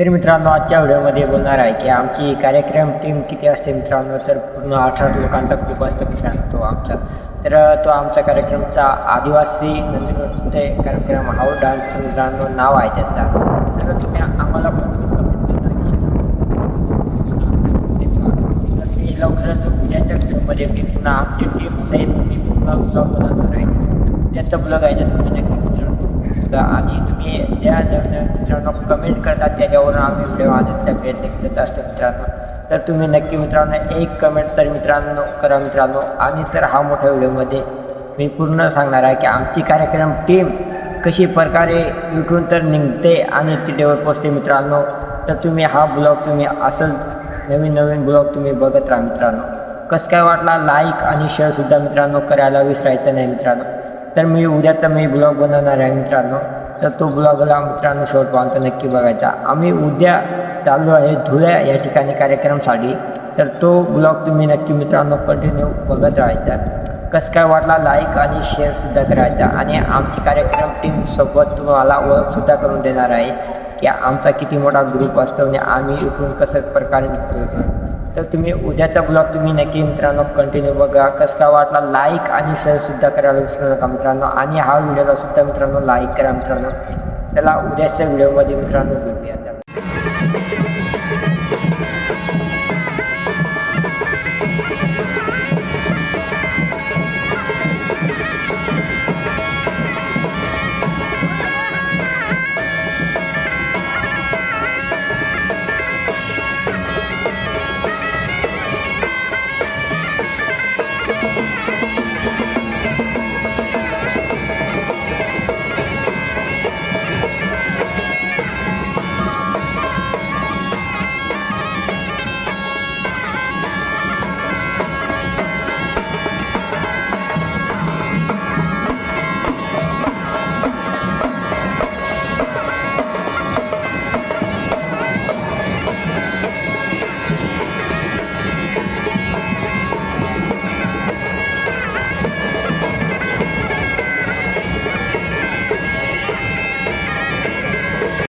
तर मित्रांनो, आजच्या व्हिडिओमध्ये बोलणार आहे की आमची कार्यक्रम टीम किती असते मित्रांनो. तर पूर्ण 18 लोकांचा ग्रुप असतो मित्रांनो तो आमचा. तर तो आमचा कार्यक्रमचा आदिवासी नृत्य कार्यक्रम हाऊ डान्स मित्रांनो नाव आहे त्याचा. तर तुम्ही आम्हाला ते लवकरच उद्याच्या व्हिडिओमध्ये मी पुन्हा आमची टीम सहित मी पुन्हा ब्लॉग बनवणार आहे. उद्याचा ब्लॉग आहे तर तुम्ही नक्की मित्रांनो आणि तुम्ही ज्या नवीन मित्रांनो कमेंट करतात त्याच्यावरून आम्ही व्हिडिओ आणण्याचा प्रयत्न करत असतो मित्रांनो. तर तुम्ही नक्की मित्रांनो एक कमेंट तर मित्रांनो करा मित्रांनो. आणि तर हा मोठ्या व्हिडिओमध्ये मी पूर्ण सांगणार आहे की आमची कार्यक्रम टीम कशी प्रकारे विकून तर निघते आणि तिथेवर पोचते मित्रांनो. तर तुम्ही हा ब्लॉग तुम्ही असं नवीन ब्लॉग तुम्ही बघत राहा मित्रांनो. कसं काय वाटला लाईक आणि शेअरसुद्धा मित्रांनो करायला विसरायचं नाही मित्रांनो. तर मी उद्याचा ब्लॉग बनवणार आहे मित्रांनो. तर तो ब्लॉगला मित्रांनो शेवटपर्यंत नक्की बघायचा. आम्ही उद्या चाललो आहे धुळ्या या ठिकाणी कार्यक्रमसाठी. तर तो ब्लॉग तुम्ही नक्की मित्रांनो कंटिन्यू बघत राहायचा. कसं काय वाटला लाईक आणि शेअरसुद्धा करायचा. आणि आमची कार्यक्रम टीमसोबत तुम्हाला ओळखसुद्धा करून देणार आहे की आमचा किती मोठा ग्रुप असतो आणि आम्ही इकडून कसं प्रकारे निघतो. तर तुम्ही उद्याचा ब्लॉग तुम्ही नक्की मित्रांनो कंटिन्यू बघा. कसं काय वाटला लाईक आणि शेअरसुद्धा करायला विसरू नका मित्रांनो. आणि हा व्हिडिओला सुद्धा मित्रांनो लाईक करा मित्रांनो. चला उद्याच्या व्हिडिओमध्ये मित्रांनो भेटूया.